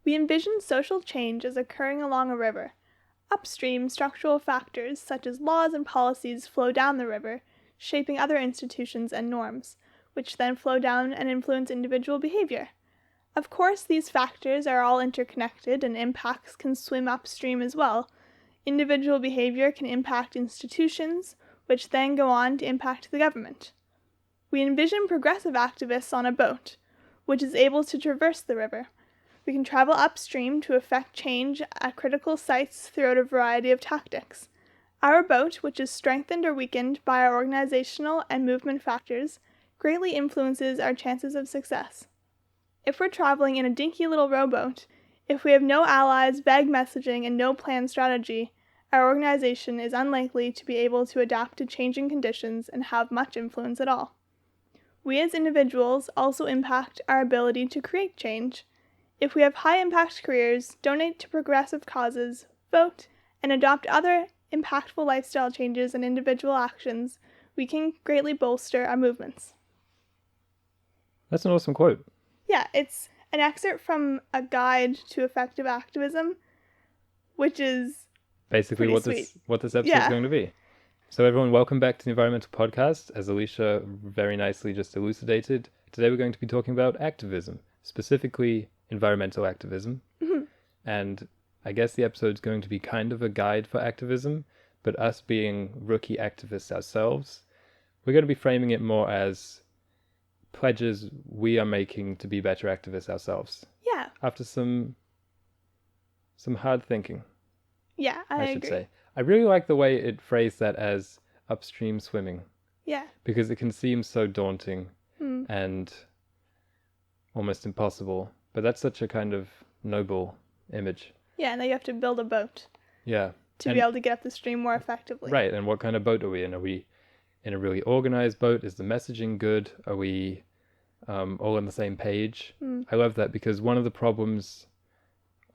We envision social change as occurring along a river. Upstream, structural factors such as laws and policies flow down the river, shaping other institutions and norms, which then flow down and influence individual behavior. Of course, these factors are all interconnected and impacts can swim upstream as well. Individual behavior can impact institutions, which then go on to impact the government. We envision progressive activists on a boat, which is able to traverse the river. We can travel upstream to effect change at critical sites throughout a variety of tactics. Our boat, which is strengthened or weakened by our organizational and movement factors, greatly influences our chances of success. If we're traveling in a dinky little rowboat, if we have no allies, vague messaging, and no planned strategy, our organization is unlikely to be able to adapt to changing conditions and have much influence at all. We as individuals also impact our ability to create change. If we have high-impact careers, donate to progressive causes, vote, and adopt other impactful lifestyle changes and individual actions, we can greatly bolster our movements. That's an awesome quote. Yeah, it's an excerpt from a guide to effective activism, which is basically what sweet. this episode is going to be. So everyone, welcome back to the Environmental Podcast. As Alicia very nicely just elucidated, today we're going to be talking about activism, specifically environmental activism. Mm-hmm. And I guess the episode's going to be kind of a guide for activism, but us being rookie activists ourselves, we're going to be framing it more as pledges we are making to be better activists ourselves. Yeah. After some hard thinking. Yeah, I should agree. say. I really like the way it phrased that as upstream swimming. Yeah. Because it can seem so daunting and almost impossible. But that's such a kind of noble image. Yeah, and then you have to build a boat. Yeah. To be able to get up the stream more effectively. Right, and what kind of boat are we in? Are we in a really organized boat? Is the messaging good? Are we all on the same page? I love that because one of the problems,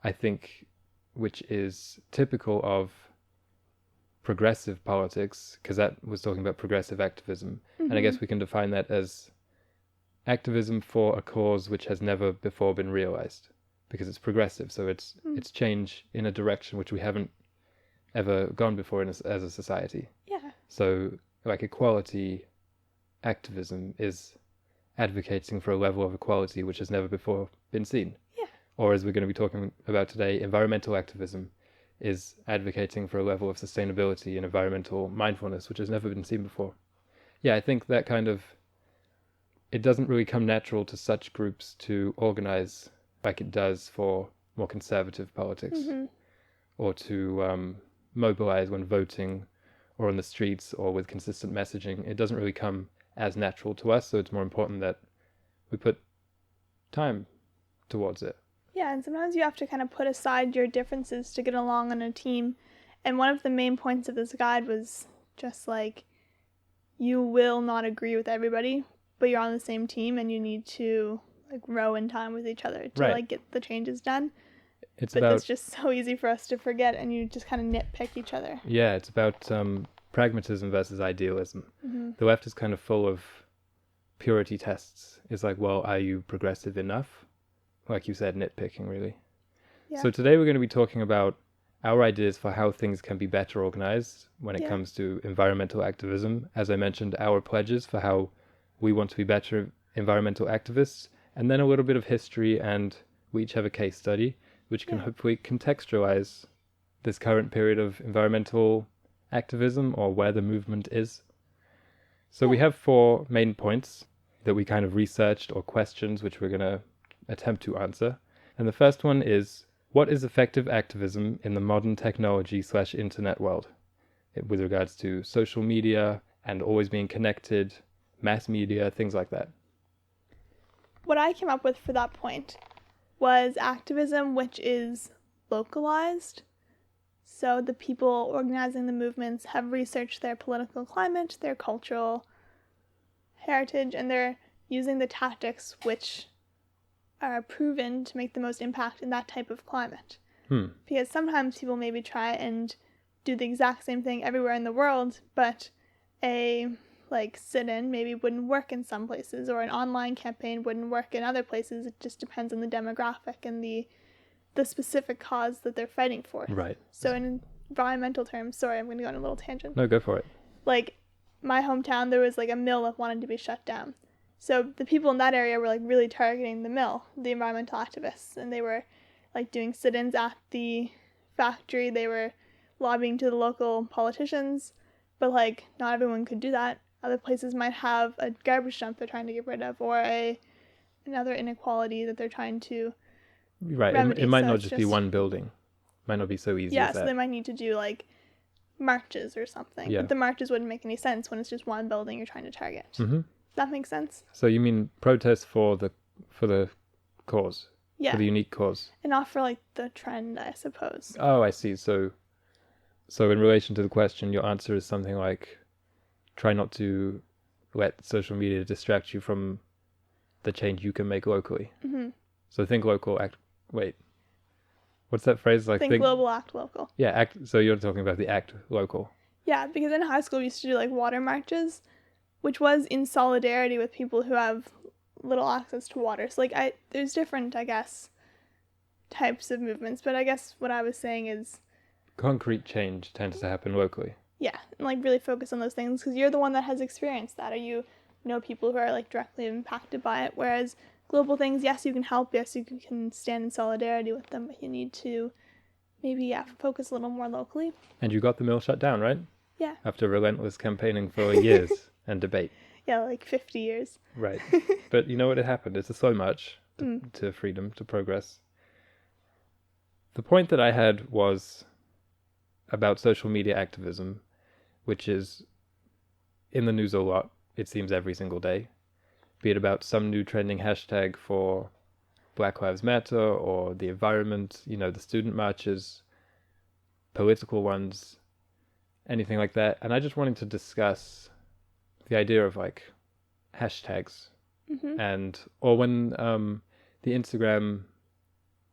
I think, which is typical of progressive politics, because that was talking about progressive activism, and I guess we can define that as activism for a cause which has never before been realized, because it's progressive, so it's change in a direction which we haven't ever gone before as a society. Yeah. So, like, equality activism is advocating for a level of equality which has never before been seen. Yeah. Or, as we're going to be talking about today, environmental activism is advocating for a level of sustainability and environmental mindfulness which has never been seen before. Yeah, I think that kind of, it doesn't really come natural to such groups to organize like it does for more conservative politics, or to mobilize when voting or on the streets or with consistent messaging. It doesn't really come as natural to us, so it's more important that we put time towards it. Yeah, and sometimes you have to kind of put aside your differences to get along on a team. And one of the main points of this guide was just like, you will not agree with everybody, but you're on the same team and you need to like row in time with each other to like get the changes done. But it's just so easy for us to forget, and you just kind of nitpick each other. Yeah, it's about pragmatism versus idealism. The left is kind of full of purity tests. It's like, well, are you progressive enough? Like you said, nitpicking, really. Yeah. So today we're going to be talking about our ideas for how things can be better organized when it comes to environmental activism. As I mentioned, our pledges for how we want to be better environmental activists, and then a little bit of history, and we each have a case study which can hopefully contextualize this current period of environmental activism, or where the movement is. So we have 4 main points that we kind of researched, or questions which we're going to attempt to answer. And the first one is, what is effective activism in the modern technology/internet world, with regards to social media and always being connected, mass media, things like that? What I came up with for that point was activism which is localized. So the people organizing the movements have researched their political climate, their cultural heritage, and they're using the tactics which are proven to make the most impact in that type of climate. Because sometimes people maybe try and do the exact same thing everywhere in the world, but a sit-in maybe wouldn't work in some places, or an online campaign wouldn't work in other places. It just depends on the demographic and the the specific cause that they're fighting for. Right. So in environmental terms, sorry, I'm going to go on a little tangent. No, go for it. Like, my hometown, there was like a mill that wanted to be shut down. So the people in that area were like really targeting the mill, the environmental activists, and they were like doing sit-ins at the factory. They were lobbying to the local politicians, but like not everyone could do that. Other places might have a garbage dump they're trying to get rid of, or another inequality that they're trying to remedy. It might not just be one building. Might not be so easy as that. So they might need to do like marches or something. Yeah. But the marches wouldn't make any sense when it's just one building you're trying to target. Mm-hmm. That makes sense? So you mean protests for the cause? Yeah. For the unique cause? And not for like the trend, I suppose. Oh, I see. So in relation to the question, your answer is something like, try not to let social media distract you from the change you can make locally. Mm-hmm. So think local, what's that phrase? Like think global, act local. Yeah, so you're talking about the act local. Yeah, because in high school we used to do like water marches, which was in solidarity with people who have little access to water. So like there's different, I guess, types of movements, but I guess what I was saying is concrete change tends to happen locally. Yeah, and like really focus on those things because you're the one that has experienced that, or you know people who are like directly impacted by it. Whereas global things, yes, you can help, yes, you can stand in solidarity with them, but you need to maybe focus a little more locally. And you got the mill shut down, right? Yeah. After relentless campaigning for years and debate. Yeah, like 50 years. Right. But you know what? It happened. It's a slow march to freedom, to progress. The point that I had was about social media activism, which is in the news a lot, it seems every single day. Be it about some new trending hashtag for Black Lives Matter or the environment, the student marches, political ones, anything like that. And I just wanted to discuss the idea of like hashtags or when the Instagram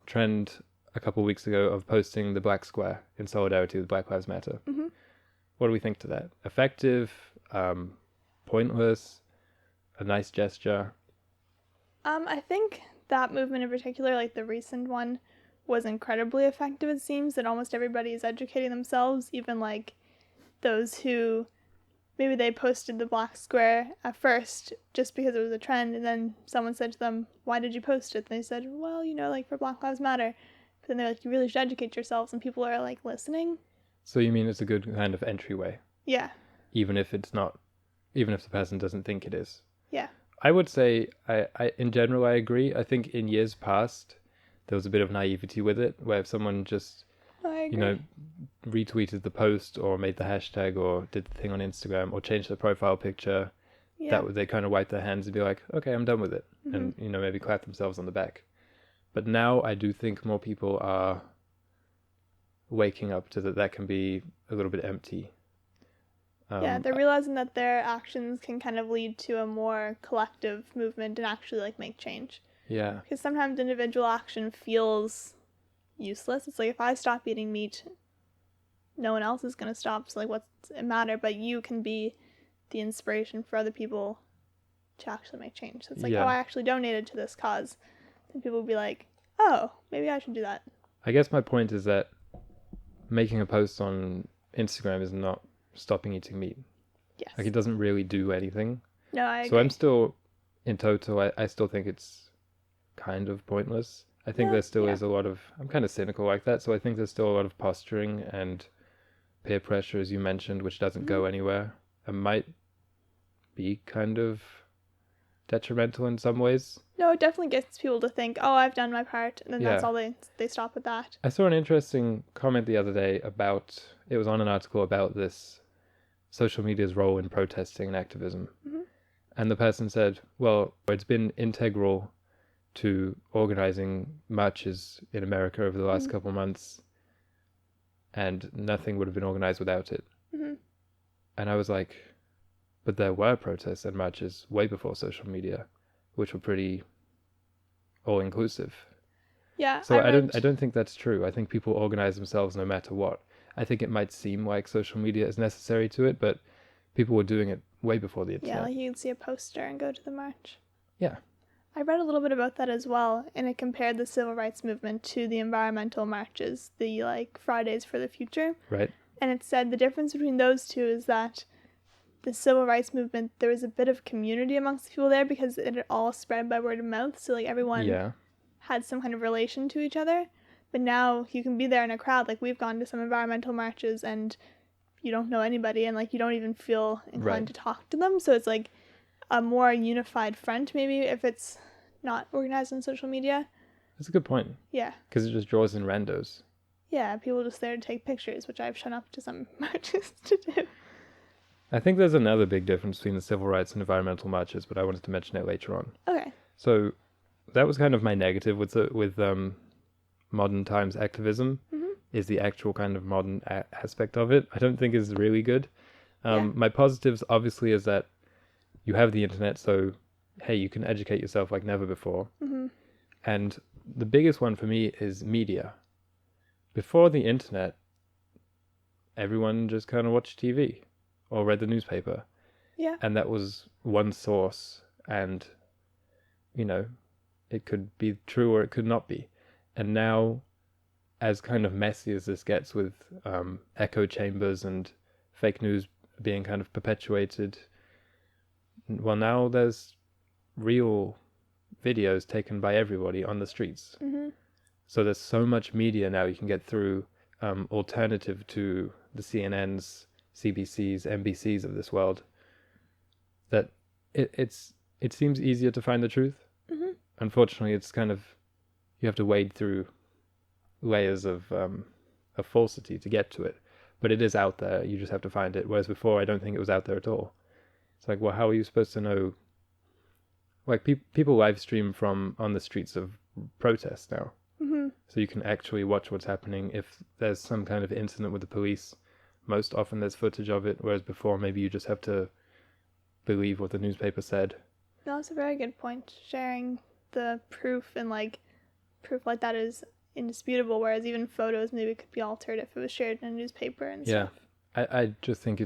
trend a couple of weeks ago of posting the black square in solidarity with Black Lives Matter. Mm-hmm. What do we think to that? Effective? Pointless? A nice gesture? I think that movement in particular, like the recent one, was incredibly effective. It seems that almost everybody is educating themselves, even like those who maybe they posted the black square at first just because it was a trend, and then someone said to them, why did you post it? And they said, well, like for Black Lives Matter. But then they're like, you really should educate yourselves, and people are like listening. So you mean it's a good kind of entryway? Yeah. Even if the person doesn't think it is. Yeah. I would say, I in general, I agree. I think in years past, there was a bit of naivety with it, where if someone just, retweeted the post or made the hashtag or did the thing on Instagram or changed the profile picture, they kind of wipe their hands and be like, okay, I'm done with it. And, maybe clap themselves on the back. But now I do think more people are waking up to that can be a little bit empty. They're realizing that their actions can kind of lead to a more collective movement and actually like make change. Yeah. Because sometimes individual action feels useless. It's like if I stop eating meat, no one else is going to stop. So like what's it matter? But you can be the inspiration for other people to actually make change. So it's like, I actually donated to this cause. And people will be like, oh, maybe I should do that. I guess my point is that making a post on Instagram is not stopping eating meat. Yes. Like it doesn't really do anything. No, I agree. So I'm still, in total, I still think it's kind of pointless. I think there still is a lot of, I'm kind of cynical like that, so I think there's still a lot of posturing and peer pressure, as you mentioned, which doesn't go anywhere and might be kind of detrimental in some ways. No, it definitely gets people to think, oh, I've done my part, and then that's all they stop at that. I saw an interesting comment the other day it was on an article about this social media's role in protesting and activism. Mm-hmm. And the person said, well, it's been integral to organizing marches in America over the last couple of months, and nothing would have been organized without it. Mm-hmm. And I was like, but there were protests and marches way before social media, which were pretty all-inclusive. Yeah. So I don't think that's true. I think people organize themselves no matter what. I think it might seem like social media is necessary to it, but people were doing it way before the internet. Yeah, like you can see a poster and go to the march. Yeah. I read a little bit about that as well, and it compared the civil rights movement to the environmental marches, the like Fridays for the Future. Right. And it said the difference between those two is that the civil rights movement, there was a bit of community amongst the people there because it had all spread by word of mouth. So like everyone had some kind of relation to each other. But now you can be there in a crowd. Like we've gone to some environmental marches and you don't know anybody and like you don't even feel inclined to talk to them. So it's like a more unified front maybe if it's not organized on social media. That's a good point. Yeah. Because it just draws in randos. Yeah, people just there to take pictures, which I've shown up to some marches to do. I think there's another big difference between the civil rights and environmental marches, but I wanted to mention it later on. Okay. So that was kind of my negative with modern times activism, is the actual kind of modern aspect of it. I don't think is really good. My positives obviously is that you have the internet, so hey, you can educate yourself like never before. And the biggest one for me is media. Before the internet, everyone just kind of watched TV or read the newspaper. Yeah. And that was one source, and, you know, it could be true or it could not be. And now, as kind of messy as this gets with echo chambers and fake news being kind of perpetuated, well, now there's real videos taken by everybody on the streets. So there's so much media now you can get through, alternative to the CNNs, CBCs, NBCs of this world, that it seems easier to find the truth. Unfortunately, it's kind of, you have to wade through layers of falsity to get to it. But it is out there. You just have to find it. Whereas before, I don't think it was out there at all. It's like, well, how are you supposed to know? Like, people live stream from on the streets of protests now. So you can actually watch what's happening. If there's some kind of incident with the police, most often there's footage of it. Whereas before, maybe you just have to believe what the newspaper said. No, that's a very good point. Sharing the proof and like proof like that is indisputable, whereas even photos maybe could be altered if it was shared in a newspaper and stuff. I just think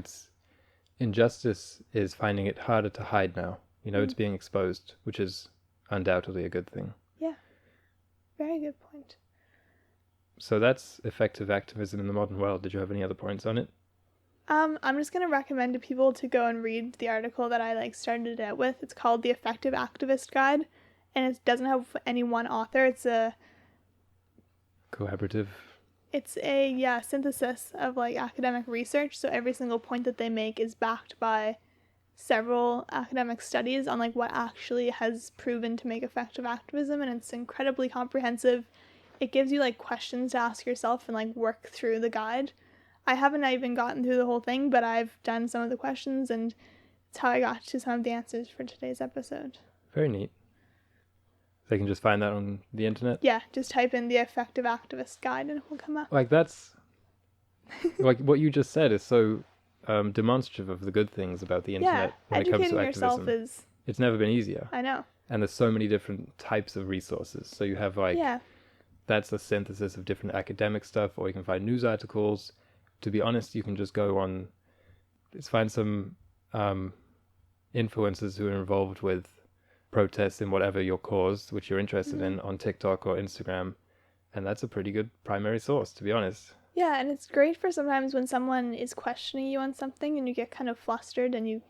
injustice is finding it harder to hide now. You know, it's being exposed, which is undoubtedly a good thing. Yeah, very good point. So that's effective activism in the modern world. Did you have any other points on it? I'm just going to recommend to people to go and read the article that I started it out with. It's called The Effective Activist Guide, and it doesn't have any one author. It's a collaborative. It's a synthesis of academic research. So every single point that they make is backed by several academic studies on what actually has proven to make effective activism, and it's incredibly comprehensive. It gives you questions to ask yourself and work through the guide. I haven't even gotten through the whole thing, but I've done some of the questions, and it's how I got to some of the answers for today's episode. Very neat. They can just find that on the internet? Yeah, just type in the Effective Activist Guide and it will come up. That's... what you just said is so demonstrative of the good things about the internet when it comes to activism. Yourself is... It's never been easier. I know. And there's so many different types of resources. So you have that's a synthesis of different academic stuff, or you can find news articles. To be honest, you can just go on, find some influencers who are involved with protests in whatever your cause, which you're interested in, on TikTok or Instagram. And that's a pretty good primary source, to be honest. Yeah, and it's great for sometimes when someone is questioning you on something and you get kind of flustered and you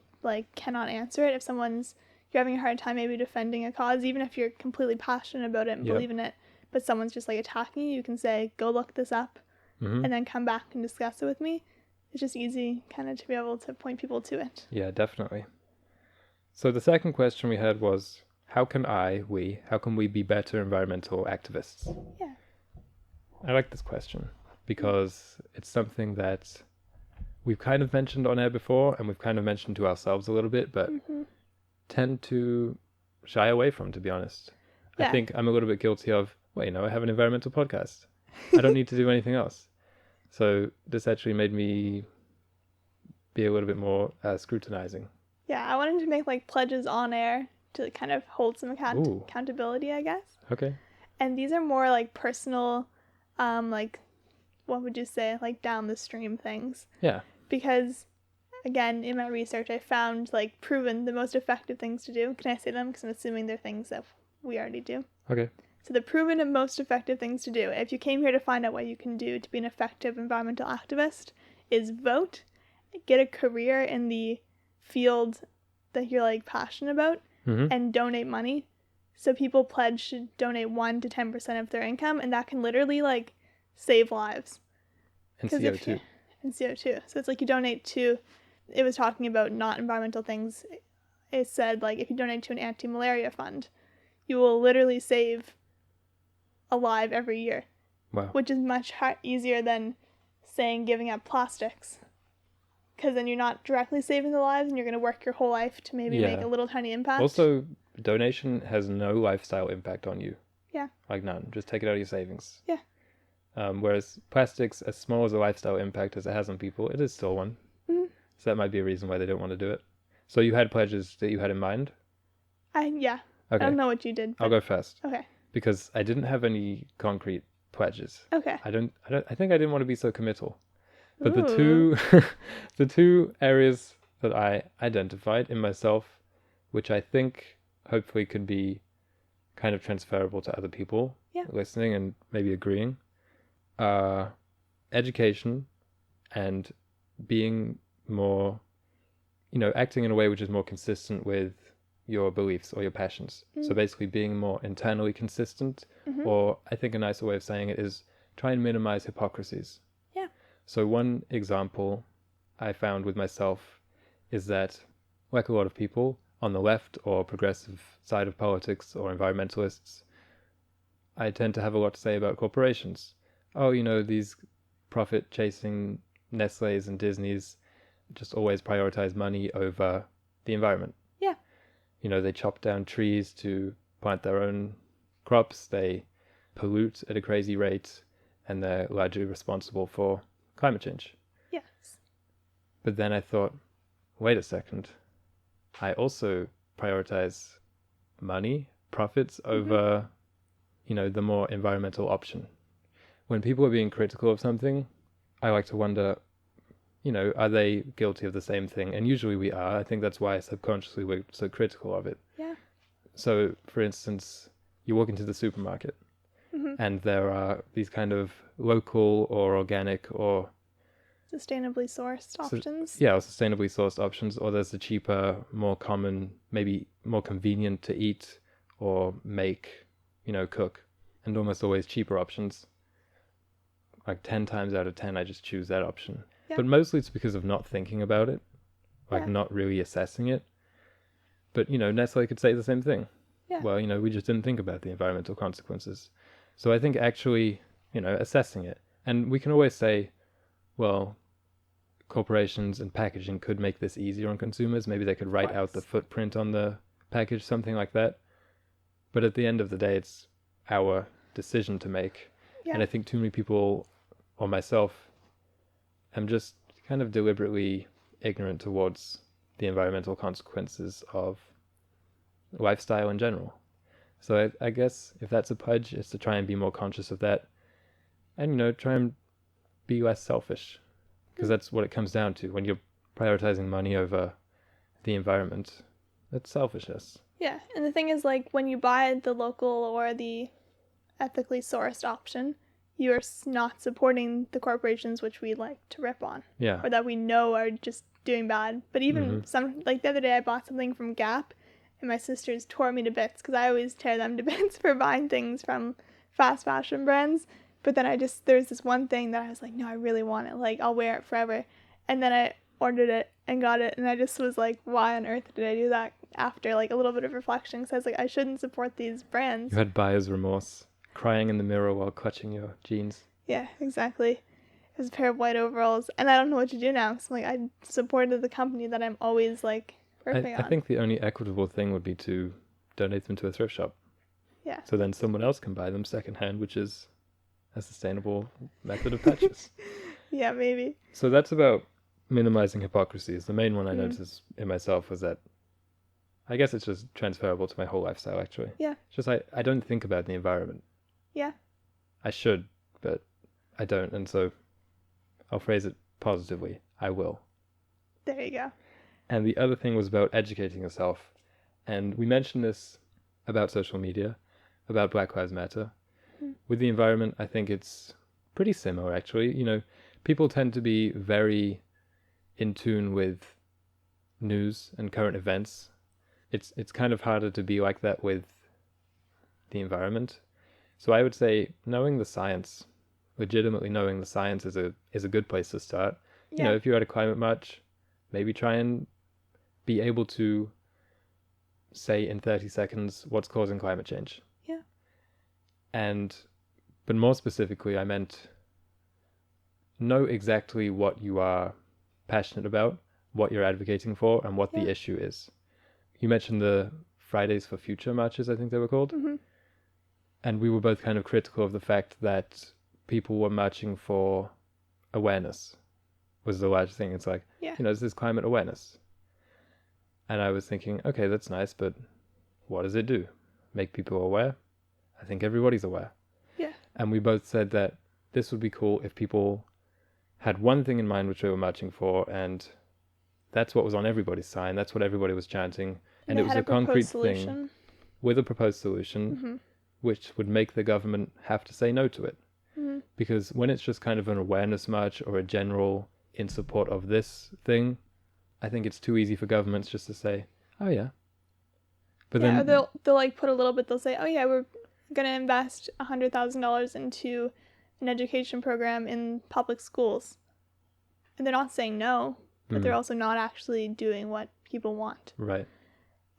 cannot answer it. If you're having a hard time maybe defending a cause, even if you're completely passionate about it and believe in it, but someone's just attacking you can say, go look this up. And then come back and discuss it with me. It's just easy kind of to be able to point people to it. Yeah, definitely. So the second question we had was, how can we be better environmental activists? Yeah. I like this question because it's something that we've kind of mentioned on air before, and we've kind of mentioned to ourselves a little bit, but tend to shy away from, to be honest. Yeah. I think I'm a little bit guilty of, I have an environmental podcast. I don't need to do anything else. So this actually made me be a little bit more scrutinizing. Yeah, I wanted to make pledges on air to kind of hold some accountability, I guess. Okay. And these are more personal, what would you say, down the stream things. Yeah. Because, again, in my research, I found proven the most effective things to do. Can I say them? Because I'm assuming they're things that we already do. Okay. So the proven and most effective things to do, if you came here to find out what you can do to be an effective environmental activist, is vote, get a career in the field that you're like passionate about, and donate money. So people pledge to donate 1 to 10% of their income, and that can literally like save lives. And CO2. And CO2. So it's like you donate to, it was talking about not environmental things. It said like if you donate to an anti-malaria fund, you will literally save a life every year. Wow. Which is much easier than saying giving up plastics. Because then you're not directly saving the lives, and you're going to work your whole life to maybe make a little tiny impact. Also, donation has no lifestyle impact on you. Yeah. Like none. Just take it out of your savings. Yeah. Whereas plastics, as small as a lifestyle impact as it has on people, it is still one. Mm-hmm. So that might be a reason why they don't want to do it. So you had pledges that you had in mind? Yeah. Okay. I don't know what you did. I'll go first. Okay. Because I didn't have any concrete pledges. Okay. I think I didn't want to be so committal. But the two areas that I identified in myself, which I think hopefully could be kind of transferable to other people listening and maybe agreeing, are education and being more, acting in a way which is more consistent with your beliefs or your passions. So basically being more internally consistent, or I think a nicer way of saying it is try and minimize hypocrisies. Yeah. So one example I found with myself is that, like a lot of people on the left or progressive side of politics or environmentalists, I tend to have a lot to say about corporations. Oh, these profit-chasing Nestle's and Disney's just always prioritize money over the environment. Yeah. They chop down trees to plant their own crops, they pollute at a crazy rate, and they're largely responsible for climate change. Yes. But then I thought, wait a second. I also prioritize money, profits over, the more environmental option. When people are being critical of something, I like to wonder, are they guilty of the same thing? And usually we are. I think that's why subconsciously we're so critical of it. Yeah. So, for instance, you walk into the supermarket and there are these kind of local or organic or sustainably sourced options. Or sustainably sourced options, or there's the cheaper, more common, maybe more convenient to eat or make, cook, and almost always cheaper options. Like 10 times out of 10, I just choose that option. Yeah. But mostly it's because of not thinking about it, not really assessing it. But, Nestle could say the same thing. Yeah. Well, we just didn't think about the environmental consequences. So I think actually, assessing it. And we can always say, well, corporations and packaging could make this easier on consumers. Maybe they could write out the footprint on the package, something like that. But at the end of the day, it's our decision to make. Yeah. And I think too many people, or myself, I'm just kind of deliberately ignorant towards the environmental consequences of lifestyle in general. So I guess if that's a pledge, it's to try and be more conscious of that and, try and be less selfish, because that's what it comes down to. When you're prioritizing money over the environment, that's selfishness. Yeah, and the thing is, like, when you buy the local or the ethically sourced option, you are not supporting the corporations which we like to rip on. Yeah. Or that we know are just doing bad. But even like the other day I bought something from Gap, and my sisters tore me to bits, because I always tear them to bits for buying things from fast fashion brands. But then there's this one thing that I was like, no, I really want it. Like, I'll wear it forever. And then I ordered it and got it, and I just was like, why on earth did I do that? After like a little bit of reflection, because I was like, I shouldn't support these brands. You had buyer's remorse, crying in the mirror while clutching your jeans. Yeah, exactly. It was a pair of white overalls, and I don't know what to do now. So like, I supported the company that I'm always like ripping on. I think the only equitable thing would be to donate them to a thrift shop. Yeah. So then someone else can buy them secondhand, which is a sustainable method of purchase. Yeah, maybe. So that's about minimizing hypocrisies. The main one I noticed in myself was that I guess it's just transferable to my whole lifestyle, actually. Yeah. It's just I don't think about the environment. Yeah. I should, but I don't. And so I'll phrase it positively. I will. There you go. And the other thing was about educating yourself. And we mentioned this about social media, about Black Lives Matter. With the environment, I think it's pretty similar, actually. People tend to be very in tune with news and current events. It's kind of harder to be like that with the environment. So I would say knowing the science, legitimately knowing the science is a good place to start. Yeah. If you're at a climate march, maybe try and be able to say in 30 seconds what's causing climate change. Yeah. But more specifically, I meant know exactly what you are passionate about, what you're advocating for, and what the issue is. You mentioned the Fridays for Future marches, I think they were called. Mm-hmm. And we were both kind of critical of the fact that people were marching for awareness was the large thing. It's like, this is climate awareness. And I was thinking, okay, that's nice, but what does it do? Make people aware? I think everybody's aware. Yeah. And we both said that this would be cool if people had one thing in mind which they were marching for, and that's what was on everybody's sign. That's what everybody was chanting. And it was a concrete thing with a proposed solution, which would make the government have to say no to it. Mm-hmm. Because when it's just kind of an awareness march or a general in support of this thing, I think it's too easy for governments just to say, oh yeah. But then they'll like put a little bit, they'll say, oh yeah, we're going to invest $100,000 into an education program in public schools. And they're not saying no, but they're also not actually doing what people want. Right.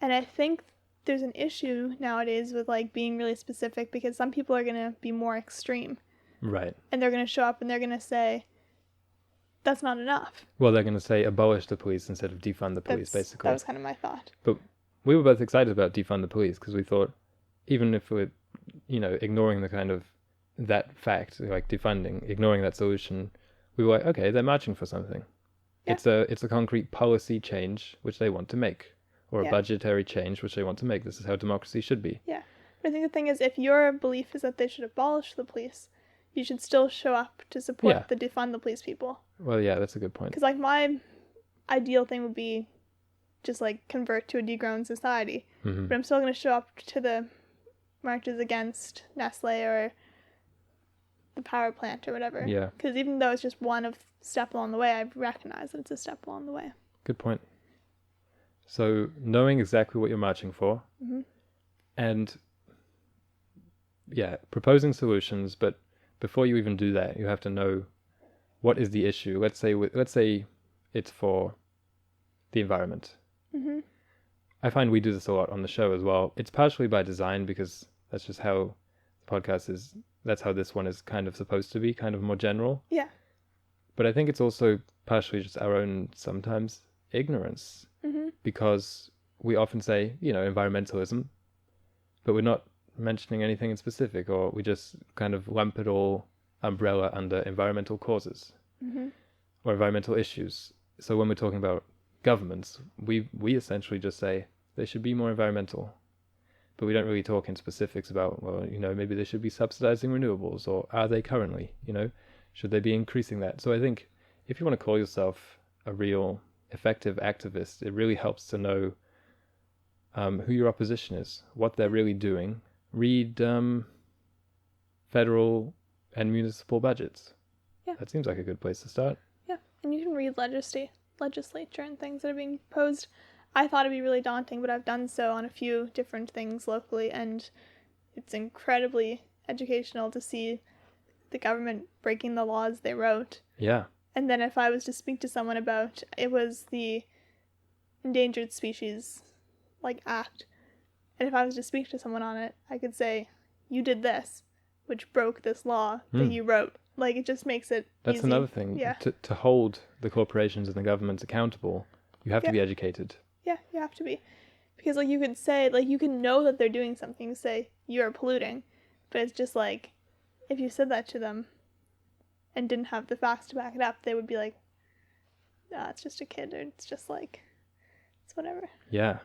And I think there's an issue nowadays with like being really specific, because some people are going to be more extreme. Right. And they're going to show up and they're going to say, that's not enough. Well, they're going to say abolish the police instead of defund the police, basically. That was kind of my thought. But we were both excited about defund the police because we thought, even if we're, ignoring the kind of that fact, like defunding, ignoring that solution, we were like, okay, they're marching for something. Yeah. It's a concrete policy change which they want to make, or a budgetary change which they want to make. This is how democracy should be. Yeah. But I think the thing is, if your belief is that they should abolish the police, you should still show up to support the defund the police people. Well, yeah, that's a good point. Because like my ideal thing would be just like convert to a degrown society. Mm-hmm. But I'm still going to show up to the marches against Nestle or the power plant or whatever. Yeah. Because even though it's just one step along the way, I recognize that it's a step along the way. Good point. So knowing exactly what you're marching for, and proposing solutions, but before you even do that, you have to know what is the issue. Let's say it's for the environment. Mm-hmm. I find we do this a lot on the show as well. It's partially by design, because that's just how the podcast is. That's how this one is kind of supposed to be, kind of more general. Yeah. But I think it's also partially just our own sometimes ignorance, because we often say, environmentalism, but we're not mentioning anything in specific, or we just kind of lump it all umbrella under environmental causes or environmental issues. So when we're talking about governments, we essentially just say they should be more environmental, but we don't really talk in specifics about, well, maybe they should be subsidizing renewables, or are they currently, should they be increasing that? So I think if you want to call yourself a real effective activist, it really helps to know who your opposition is, what they're really doing. Read federal and municipal budgets. Yeah. That seems like a good place to start. Yeah, and you can read legislature and things that are being proposed. I thought it'd be really daunting, but I've done so on a few different things locally, and it's incredibly educational to see the government breaking the laws they wrote. Yeah. And then if I was to speak to someone about, it was the Endangered Species Act, and if I was to speak to someone on it, I could say, you did this, which broke this law that you wrote. It just makes it That's easy. Another thing. Yeah. To hold the corporations and the governments accountable, you have to be educated. Yeah, you have to be. Because, you could say, you can know that they're doing something, say, you're polluting, but it's just, if you said that to them and didn't have the facts to back it up, they would be like, it's just a kid, or it's just, it's whatever. Yeah.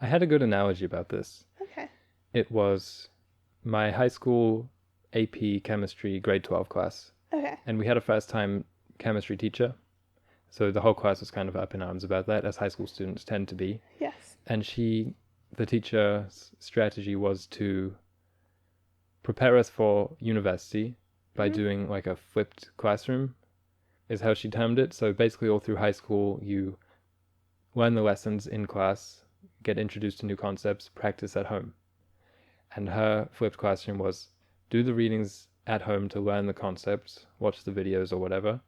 I had a good analogy about this. Okay. It was my high school AP chemistry grade 12 class. Okay. And we had a first-time chemistry teacher. So the whole class was kind of up in arms about that, as high school students tend to be. Yes. And she the teacher's strategy was to prepare us for university by doing like a flipped classroom, is how she termed it. So basically all through high school, you learn the lessons in class, get introduced to new concepts, practice at home. And her flipped classroom was do the readings at home to learn the concepts, watch the videos or whatever,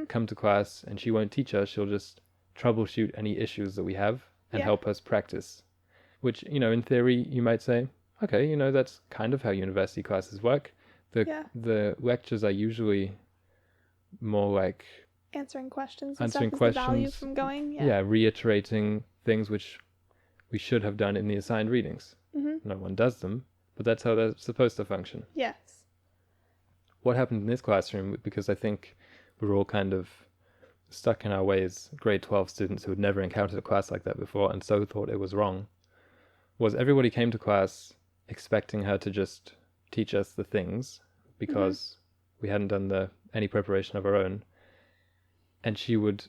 come to class, and she won't teach us, she'll just troubleshoot any issues that we have and help us practice. Which, in theory, you might say, okay, that's kind of how university classes work. The lectures are usually more like answering questions and stuff stuff is the value from going. Reiterating things which we should have done in the assigned readings. No one does them, but that's how they're supposed to function. Yes. What happened in this classroom, because I think we're all kind of stuck in our ways, grade 12 students who had never encountered a class like that before and so thought it was wrong, was everybody came to class expecting her to just teach us the things because we hadn't done any preparation of our own. And she would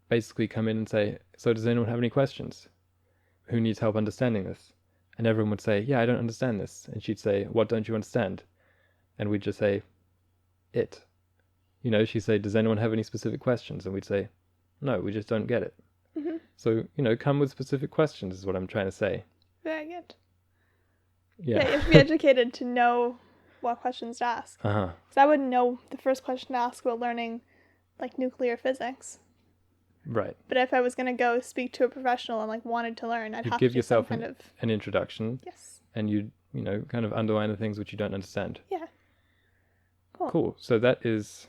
basically come in and say, so does anyone have any questions? Who needs help understanding this? And everyone would say, yeah, I don't understand this. And she'd say, what don't you understand? And we'd just say, it. She'd say, does anyone have any specific questions? And we'd say, no, we just don't get it. So, come with specific questions is what I'm trying to say. Very good. Yeah. You have to be educated to know what questions to ask. Because I wouldn't know the first question to ask about learning like nuclear physics. Right. But if I was going to go speak to a professional and like wanted to learn, I'd have give to yourself some kind of an introduction. Yes. And you'd, kind of underline the things which you don't understand. Yeah. Cool. So that is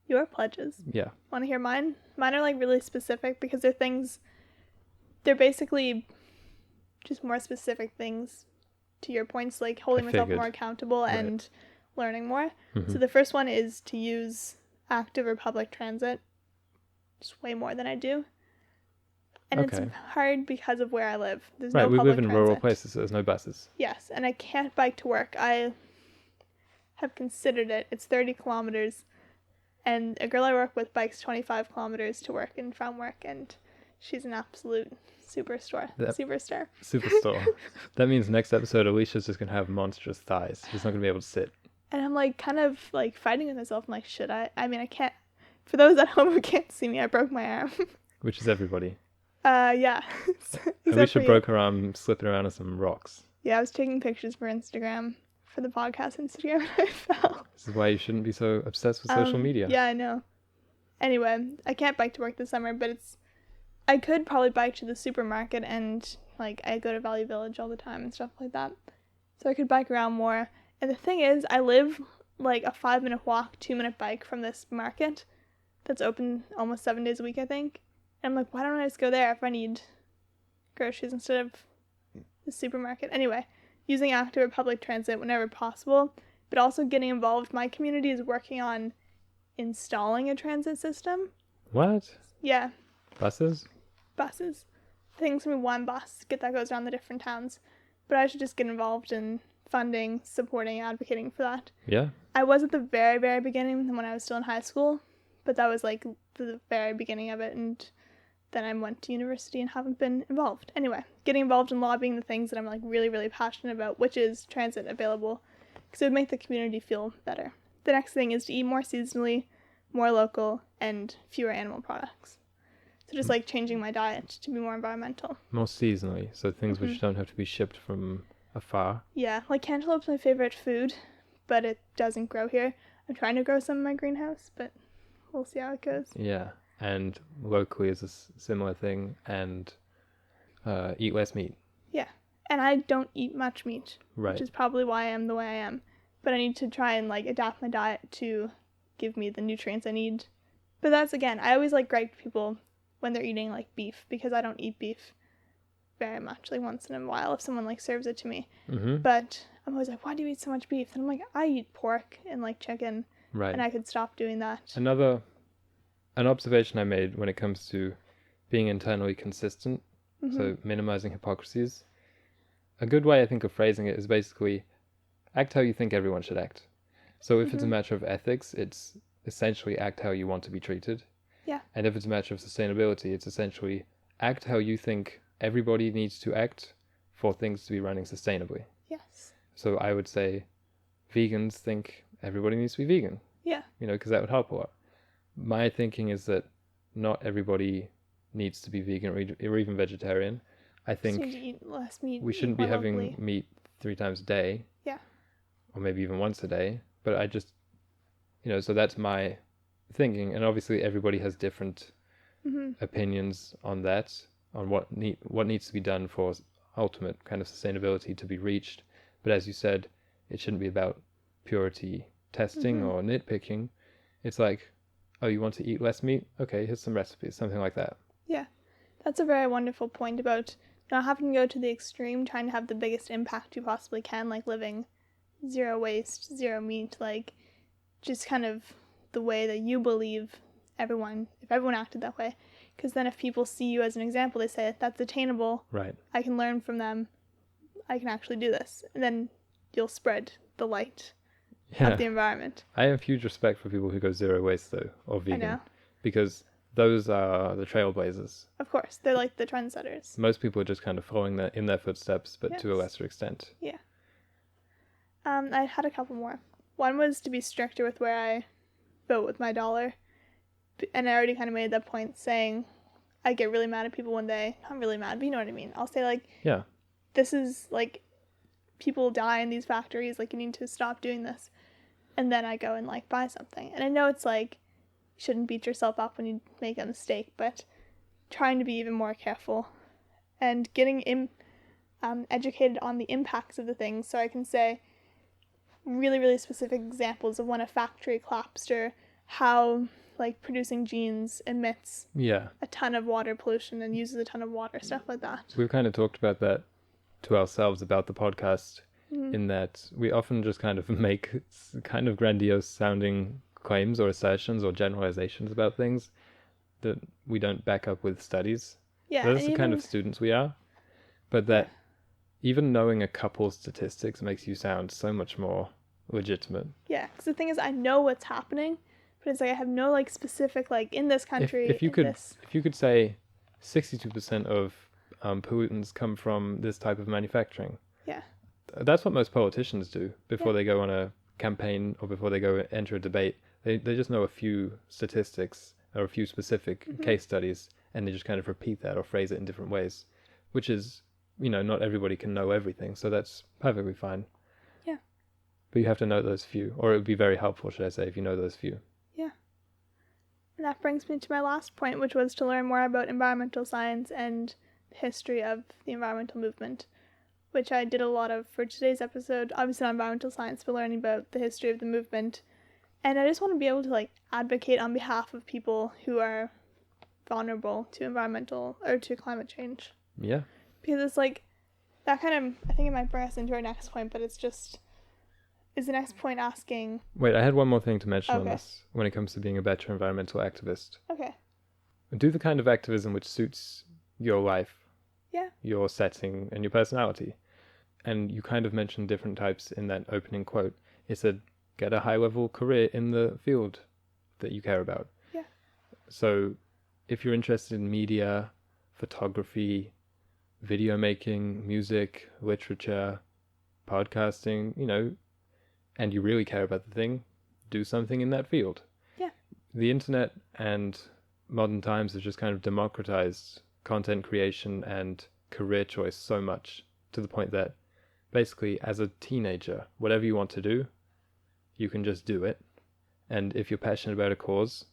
your pledges. Yeah. Want to hear mine? Mine are like really specific because they're basically just more specific things to your points, like holding myself more accountable and learning more. So the first one is to use active or public transit, just way more than I do. And it's hard because of where I live. There's no public transit. We live in rural places, so there's no buses. Yes, and I can't bike to work. I have considered it. It's 30 kilometers, and a girl I work with bikes 25 kilometers to work and from work, and she's an absolute superstar. That means next episode Alicia's just gonna have monstrous thighs. She's not gonna be able to sit. And I'm like kind of like fighting with myself. I'm like, should I? I mean, I can't. For those at home who can't see me, I broke my arm. Which is everybody. Yeah. Alicia broke her arm slipping around on some rocks. Yeah, I was taking pictures for Instagram, for the podcast Instagram, and I fell. This is why you shouldn't be so obsessed with social media. Yeah, I know. Anyway, I can't bike to work this summer, but I could probably bike to the supermarket, and like I go to Valley Village all the time and stuff like that. So I could bike around more. And the thing is, I live like a 5-minute walk, 2-minute bike from this market that's open almost 7 days a week, I think. And I'm like, why don't I just go there if I need groceries instead of the supermarket? Anyway, using active or public transit whenever possible, but also getting involved. My community is working on installing a transit system. What? Yeah. Buses? Buses. I think it's going to be one bus that goes around the different towns. But I should just get involved in funding, supporting, advocating for that. Yeah. I was at the very, very beginning when I was still in high school, but that was like the very beginning of it, and then I went to university and haven't been involved. Anyway, getting involved in lobbying the things that I'm like really, really passionate about, which is transit available, because it would make the community feel better. The next thing is to eat more seasonally, more local, and fewer animal products. So just like changing my diet to be more environmental. More seasonally, so things which don't have to be shipped from afar. Yeah, like cantaloupe's my favorite food, but it doesn't grow here. I'm trying to grow some in my greenhouse, but we'll see how it goes. Yeah, and locally is a similar thing, and eat less meat. Yeah, and I don't eat much meat, which is probably why I am the way I am. But I need to try and like adapt my diet to give me the nutrients I need. But that's, again, I always like gripe people when they're eating like beef, because I don't eat beef very much, like once in a while if someone like serves it to me. But I'm always like, why do you eat so much beef? And I'm like, I eat pork and like chicken, and I could stop doing that. An observation I made when it comes to being internally consistent, so minimizing hypocrisies, a good way I think of phrasing it is basically act how you think everyone should act. So if it's a matter of ethics, it's essentially act how you want to be treated. Yeah. And if it's a matter of sustainability, it's essentially act how you think everybody needs to act for things to be running sustainably. Yes. So I would say vegans think everybody needs to be vegan. Yeah. Because that would help a lot. My thinking is that not everybody needs to be vegan or even vegetarian. I think need to eat less meat. We shouldn't be having meat 3 times a day. Yeah. Or maybe even once a day. But I just, so that's my thinking. And obviously everybody has different opinions on that, on what needs to be done for ultimate kind of sustainability to be reached. But as you said, it shouldn't be about purity testing or nitpicking. It's like, oh, you want to eat less meat? Okay, here's some recipes, something like that. Yeah, that's a very wonderful point about not having to go to the extreme, trying to have the biggest impact you possibly can, like living zero waste, zero meat, like just kind of the way that you believe if everyone acted that way. Because then if people see you as an example, they say, that's attainable. Right. I can learn from them. I can actually do this. And then you'll spread the light of the environment. I have huge respect for people who go zero waste, though, or vegan. I know. Because those are the trailblazers. Of course. They're like the trendsetters. Most people are just kind of following in their footsteps, but to a lesser extent. Yeah. I had a couple more. One was to be stricter with where I vote with my dollar. And I already kind of made that point saying I get really mad at people when not really mad, but you know what I mean. I'll say like, yeah, this is like, people die in these factories, like you need to stop doing this. And then I go and like buy something. And I know it's like, you shouldn't beat yourself up when you make a mistake, but trying to be even more careful and getting educated on the impacts of the things, so I can say really, really specific examples of when a factory collapsed or how like producing jeans emits a ton of water pollution and uses a ton of water, stuff like that. We've kind of talked about that to ourselves about the podcast, in that we often just kind of make kind of grandiose sounding claims or assertions or generalizations about things that we don't back up with studies. Yeah, that's the kind of students we are. But that even knowing a couple statistics makes you sound so much more legitimate. Yeah, because the thing is, I know what's happening, but it's like I have no like specific like in this country. If you could say 62% of pollutants come from this type of manufacturing. Yeah. That's what most politicians do before they go on a campaign or before they go enter a debate. They just know a few statistics or a few specific case studies, and they just kind of repeat that or phrase it in different ways, which is, not everybody can know everything, so that's perfectly fine. Yeah. But you have to know those few, or it would be very helpful, should I say, if you know those few. Yeah. And that brings me to my last point, which was to learn more about environmental science and the history of the environmental movement, which I did a lot of for today's episode. Obviously not environmental science, but learning about the history of the movement. And I just want to be able to like advocate on behalf of people who are vulnerable to environmental or to climate change. Yeah. Because it's like that kind of, I think it might bring us into our next point, but it's just, is the next point asking... Wait, I had one more thing to mention on this when it comes to being a better environmental activist. Okay. Do the kind of activism which suits your life, your setting, and your personality. And you kind of mentioned different types in that opening quote. It said, get a high-level career in the field that you care about. Yeah. So if you're interested in media, photography, video making, music, literature, podcasting, and you really care about the thing, do something in that field. Yeah. The internet and modern times have just kind of democratized content creation and career choice so much, to the point that basically as a teenager, whatever you want to do, you can just do it. And if you're passionate about a cause,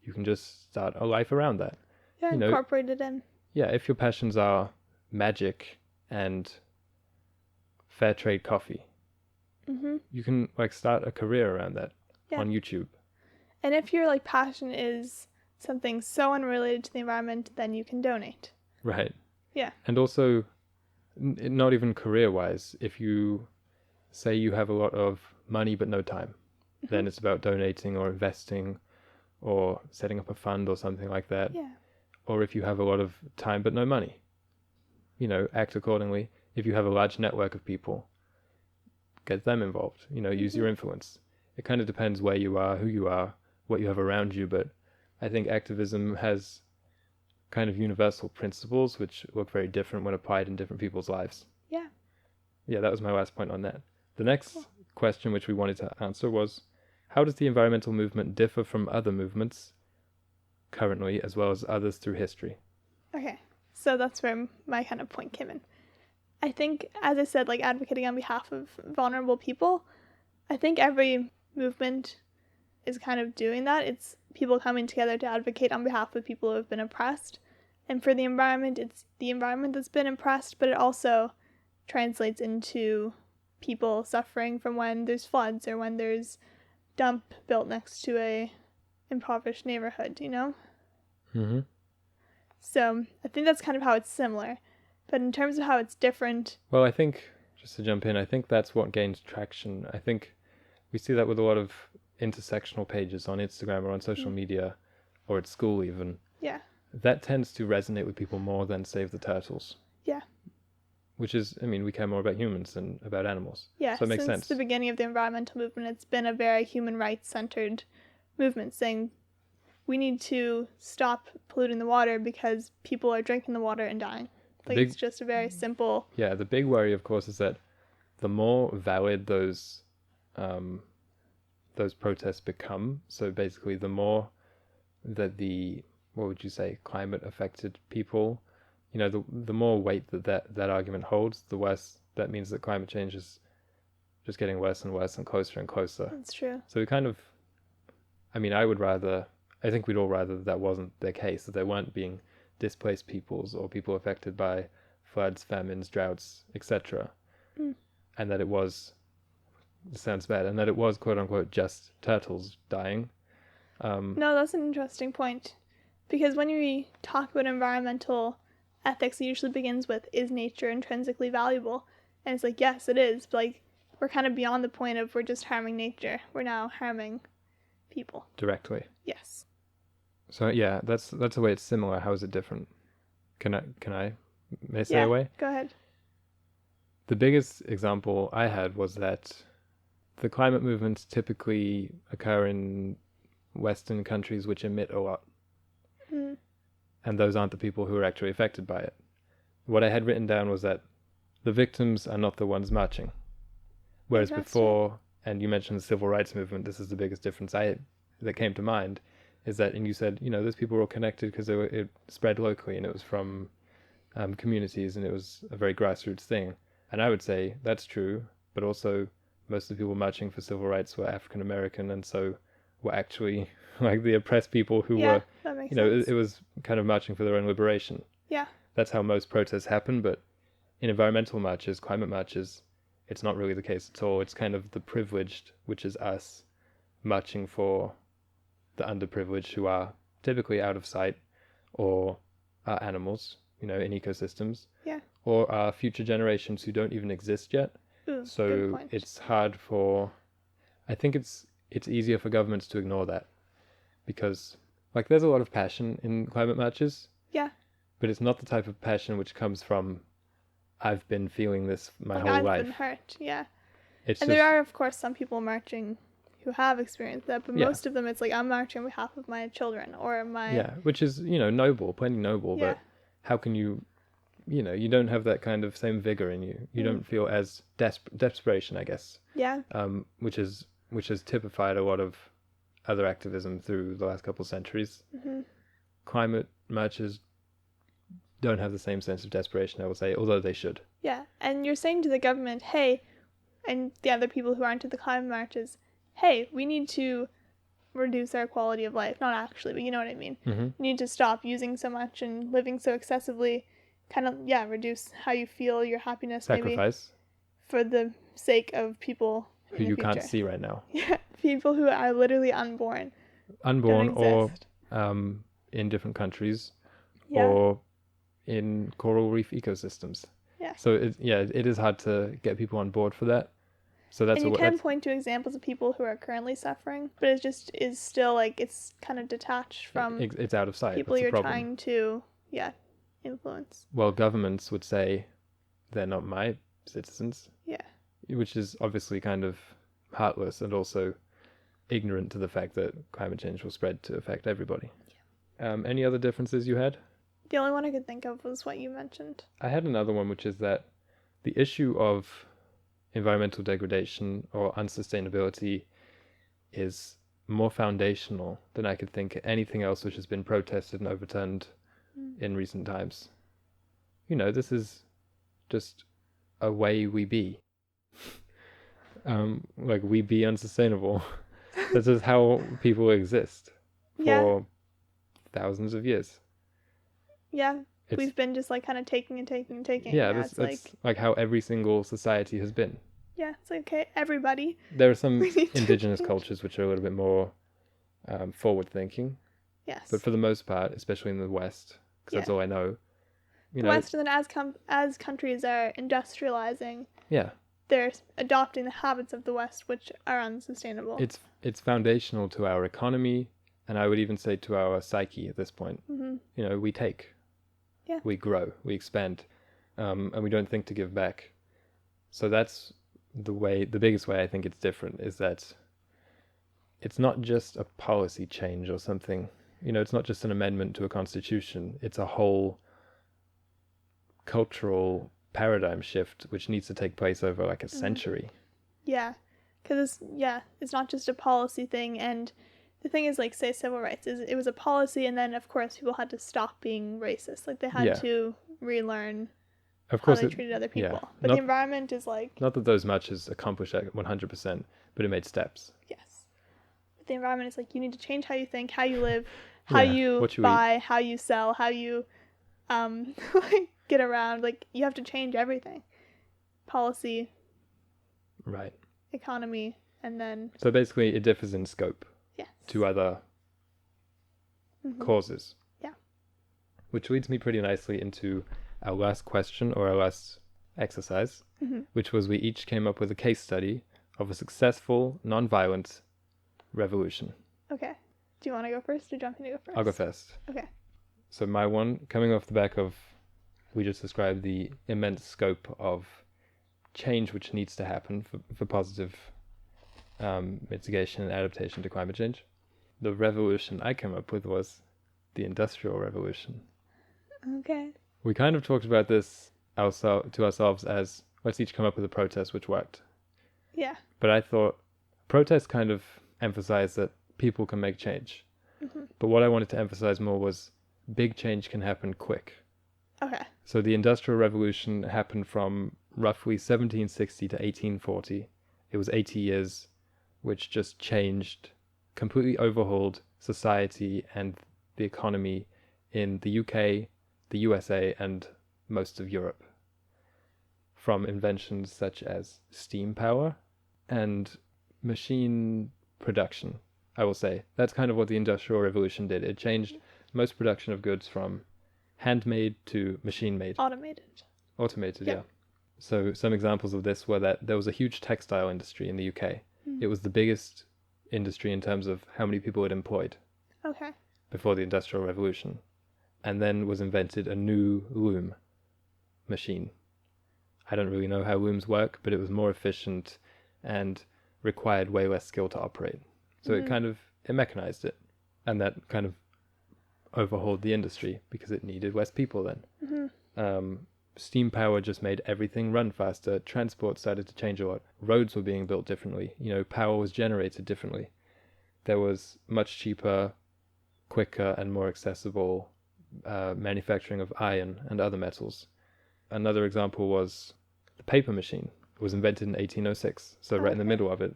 you can just start a life around that. Yeah, incorporate it in. Yeah, if your passions are magic and fair trade coffee, you can start a career around that on YouTube. And if your passion is something so unrelated to the environment, then you can donate. Right. Yeah. And also, not even career-wise, if you say you have a lot of money but no time, then it's about donating or investing or setting up a fund or something like that. Yeah. Or if you have a lot of time but no money, act accordingly. If you have a large network of people, get them involved, use your influence. It kind of depends where you are, who you are, what you have around you, but I think activism has kind of universal principles which look very different when applied in different people's lives. yeah, that was my last point on that. The next question which we wanted to answer was, how does the environmental movement differ from other movements currently, as well as others through history? Okay, so that's where my kind of point came in. I think, as I said, like advocating on behalf of vulnerable people, I think every movement is kind of doing that. It's people coming together to advocate on behalf of people who have been oppressed. And for the environment, it's the environment that's been oppressed, but it also translates into people suffering from when there's floods or when there's dump built next to a impoverished neighborhood, you know? Mm-hmm. So I think that's kind of how it's similar. But in terms of how it's different... Well, I think, just to jump in, I think that's what gains traction. I think we see that with a lot of intersectional pages on Instagram or on social media, or at school even. Yeah. That tends to resonate with people more than Save the Turtles. Yeah. Which is, I mean, we care more about humans than about animals. Yeah, so it makes sense. Since the beginning of the environmental movement, it's been a very human rights-centered movement, saying we need to stop polluting the water because people are drinking the water and dying. Like, it's just a very simple... Yeah, the big worry, of course, is that the more valid those protests become, so basically the more that the, what would you say, climate-affected people, you know, the more weight that argument holds, the worse that means that climate change is just getting worse and worse and closer. That's true. So we kind of, I mean, I think we'd all rather that wasn't the case, that there weren't being displaced peoples or people affected by floods, famines, droughts, etc. And that it was, it sounds bad, and that it was quote unquote just turtles dying. No, that's an interesting point. Because when we talk about environmental ethics, it usually begins with, is nature intrinsically valuable? And it's like, yes, it is. But like, we're kind of beyond the point of we're just harming nature. We're now harming people. Directly. Yes. So yeah, that's the way it's similar. How is it different? Can I say away? Go ahead. The biggest example I had was that the climate movements typically occur in Western countries which emit a lot. And those aren't the people who are actually affected by it. What I had written down was that the victims are not the ones marching. Whereas before, and you mentioned the civil rights movement, this is the biggest difference that came to mind, is that, and you said, you know, those people were all connected because it spread locally and it was from communities and it was a very grassroots thing. And I would say that's true, but also most of the people marching for civil rights were African American, and so were actually like the oppressed people who were, that makes you know, sense. it was kind of marching for their own liberation. Yeah. That's how most protests happen, but in environmental marches, climate marches, it's not really the case at all. It's kind of the privileged, which is us, marching for the underprivileged, who are typically out of sight, or are animals, you know, in ecosystems. Yeah. Or are future generations who don't even exist yet. Ooh, so it's hard for, I think it's easier for governments to ignore that, because like there's a lot of passion in climate marches. Yeah. But it's not the type of passion which comes from, I've been feeling this my whole life. I've been hurt, yeah. And there are, of course, some people marching who have experienced that, but most of them, it's like, I'm marching on behalf of my children or my... Yeah, which is, you know, noble, plenty noble, but how can you, you know, you don't have that kind of same vigor in you. You don't feel as desperation, I guess. Yeah. Which has typified a lot of other activism through the last couple of centuries. Climate marches don't have the same sense of desperation, I will say, although they should. Yeah, and you're saying to the government, hey, and the other people who aren't at the climate marches, hey, we need to reduce our quality of life. Not actually, but you know what I mean. We need to stop using so much and living so excessively. Kind of, reduce how you feel, your happiness, sacrifice, maybe, for the sake of people who you can't see right now. Yeah, people who are literally unborn or in different countries, or in coral reef ecosystems. Yeah. So it is hard to get people on board for that. So that's, and you can point to examples of people who are currently suffering, but it just is still like it's kind of detached from. It's out of sight. People you're trying to influence. Well, governments would say they're not my citizens. Yeah. Which is obviously kind of heartless and also ignorant to the fact that climate change will spread to affect everybody. Yeah. Any other differences you had? The only one I could think of was what you mentioned. I had another one, which is that the issue of environmental degradation or unsustainability is more foundational than I could think anything else which has been protested and overturned in recent times. This is just a way we be. We be unsustainable. This is how people exist for thousands of years. Yeah, we've been just like kind of taking and taking and taking. Yeah, that's like how every single society has been. Yeah, it's like, okay, everybody. There are some indigenous cultures which are a little bit more forward-thinking. Yes. But for the most part, especially in the West, because that's all I know. The West, and then as countries are industrializing, they're adopting the habits of the West, which are unsustainable. It's foundational to our economy, and I would even say to our psyche at this point. Mm-hmm. We take, we grow, we expand, and we don't think to give back. So that's the biggest way I think it's different is that it's not just a policy change or something. It's not just an amendment to a constitution. It's a whole cultural paradigm shift which needs to take place over like a century. Yeah, because it's not just a policy thing. And the thing is, like, say civil rights, it was a policy, and then of course people had to stop being racist. Like they had to relearn how they treated other people. Yeah. But the environment is like, not that those marches accomplished that 100%, but it made steps. Yes, but the environment is like, you need to change how you think, how you live, how you buy, how you sell, how you like get around. Like, you have to change everything. Policy, right, economy, and then so basically it differs in scope to other causes. Yeah. Which leads me pretty nicely into our last question, or our last exercise, which was we each came up with a case study of a successful non-violent revolution. Okay. Do you want to go first, or do you want me to go first? I'll go first. Okay. So my one, coming off the back of, we just described the immense scope of change which needs to happen for positive mitigation and adaptation to climate change. The revolution I came up with was the Industrial Revolution. Okay. We kind of talked about this to ourselves as, let's each come up with a protest which worked. Yeah. But I thought protests kind of emphasize that people can make change. But what I wanted to emphasize more was big change can happen quick. Okay. So the Industrial Revolution happened from roughly 1760 to 1840. It was 80 years, which just changed, completely overhauled society and the economy in the UK, the USA, and most of Europe. From inventions such as steam power and machine production, I will say. That's kind of what the Industrial Revolution did. It changed most production of goods from handmade to machine-made. Automated, yeah. So some examples of this were that there was a huge textile industry in the UK. It was the biggest industry in terms of how many people it employed. Okay. Before the Industrial Revolution. And then was invented a new loom machine. I don't really know how looms work, but it was more efficient and required way less skill to operate. So it mechanized it. And that kind of overhauled the industry because it needed less people then. Steam power just made everything run faster. Transport started to change a lot. Roads were being built differently. Power was generated differently. There was much cheaper, quicker, and more accessible manufacturing of iron and other metals. Another example was the paper machine. It was invented in 1806, so right in the middle of it.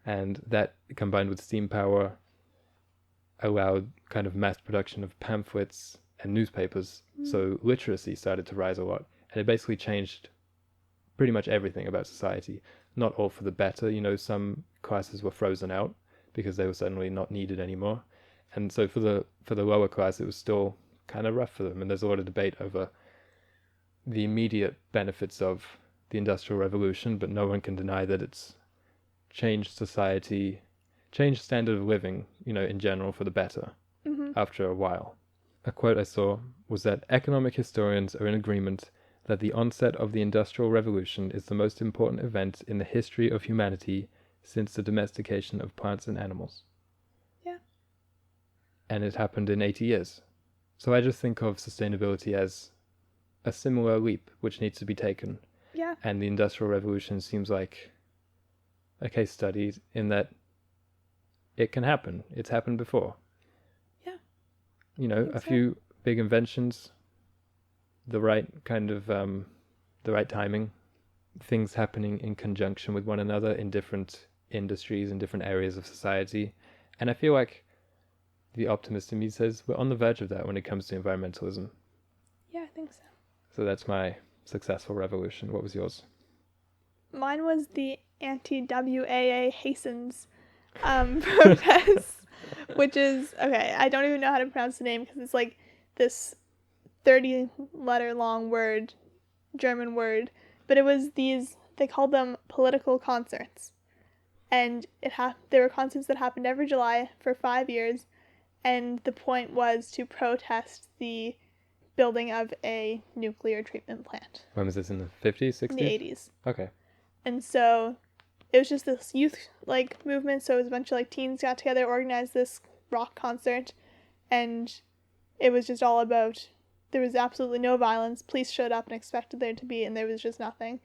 And that, combined with steam power, allowed kind of mass production of pamphlets and newspapers. So literacy started to rise a lot. And it basically changed pretty much everything about society. Not all for the better. Some classes were frozen out because they were suddenly not needed anymore. And so for the lower class, it was still kind of rough for them. And there's a lot of debate over the immediate benefits of the Industrial Revolution, but no one can deny that it's changed society, changed standard of living, in general for the better after a while. A quote I saw was that economic historians are in agreement that the onset of the Industrial Revolution is the most important event in the history of humanity since the domestication of plants and animals. Yeah. And it happened in 80 years. So I just think of sustainability as a similar leap which needs to be taken. Yeah. And the Industrial Revolution seems like a case study in that it can happen. It's happened before. Yeah. You know, a few big inventions, the right kind of, the right timing, things happening in conjunction with one another in different industries and different areas of society. And I feel like the optimist in me says we're on the verge of that when it comes to environmentalism. Yeah, I think so. So that's my successful revolution. What was yours? Mine was the anti-WAA Hastens protest, which is, okay, I don't even know how to pronounce the name because it's like this 30-letter long word, German word, but it was these, they called them political concerts. And there were concerts that happened every July for 5 years, and the point was to protest the building of a nuclear treatment plant. When was this, in the 50s, 60s? In the 80s. Okay. And so it was just this youth movement, so it was a bunch of teens got together, organized this rock concert, and it was just all about, there was absolutely no violence. Police showed up and expected there to be, and there was just nothing.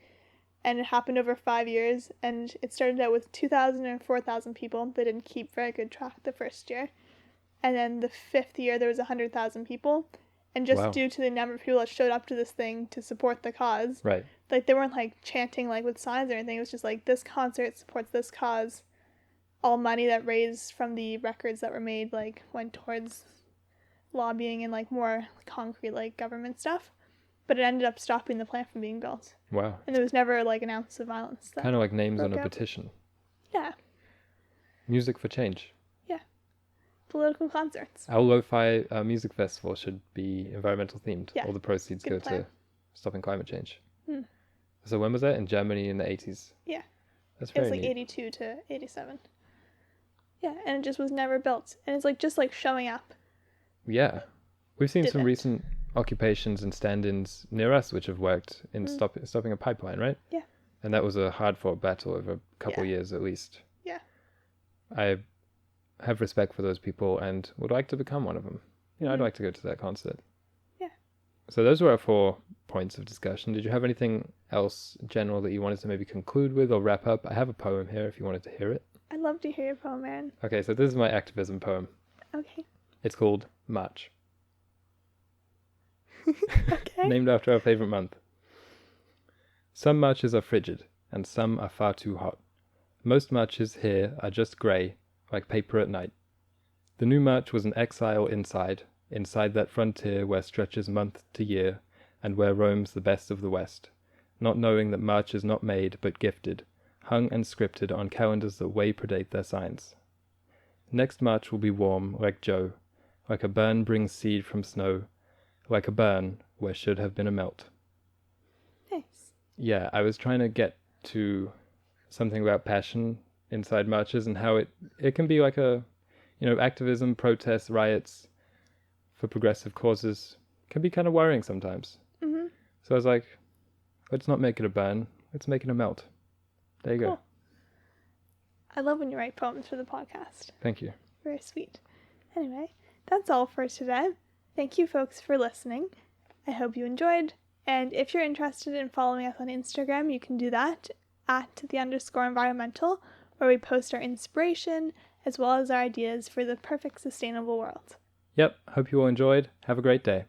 And it happened over 5 years, and it started out with 2,000 or 4,000 people. They didn't keep very good track the first year. And then the 5th year, there was 100,000 people. And just due to the number of people that showed up to this thing to support the cause, right? They weren't chanting with signs or anything. It was just this concert supports this cause. All money that raised from the records that were made went towards lobbying and more concrete government stuff. But it ended up stopping the plant from being built. Wow. And there was never an ounce of violence. Kind of like names on a petition. Yeah. Music for change. Yeah. Political concerts. Our lo-fi music festival should be environmental themed. Yeah. All the proceeds go plan. to stopping climate change. Hmm. So when was that? In Germany in the 80s? Yeah. That's very neat. It was 82 to 87. Yeah, and it just was never built. And it's just showing up. Yeah. We've seen some recent occupations and stand-ins near us which have worked in stopping a pipeline, right? Yeah. And that was a hard-fought battle over a couple years at least. Yeah. I have respect for those people and would like to become one of them. I'd like to go to that concert. Yeah. So those were our 4 points of discussion. Did you have anything else general that you wanted to maybe conclude with or wrap up? I have a poem here if you wanted to hear it. I'd love to hear your poem, Aaron. Okay, so this is my activism poem. Okay. It's called March. Okay. Named after our favorite month. Some marches are frigid, and some are far too hot. Most marches here are just grey, like paper at night. The new march was an exile inside that frontier where stretches month to year, and where roams the best of the West, not knowing that march is not made but gifted, hung and scripted on calendars that way predate their signs. Next march will be warm, like Joe, like a burn brings seed from snow, like a burn where should have been a melt. Nice. Yeah, I was trying to get to something about passion inside marches and how it can be like a, activism, protests, riots for progressive causes can be kind of worrying sometimes. Mm-hmm. So I was like, let's not make it a burn, let's make it a melt. There you go. I love when you write poems for the podcast. Thank you. Very sweet. Anyway, that's all for today. Thank you folks for listening. I hope you enjoyed. And if you're interested in following us on Instagram, you can do that at @the_environmental, where we post our inspiration as well as our ideas for the perfect sustainable world. Yep, hope you all enjoyed. Have a great day.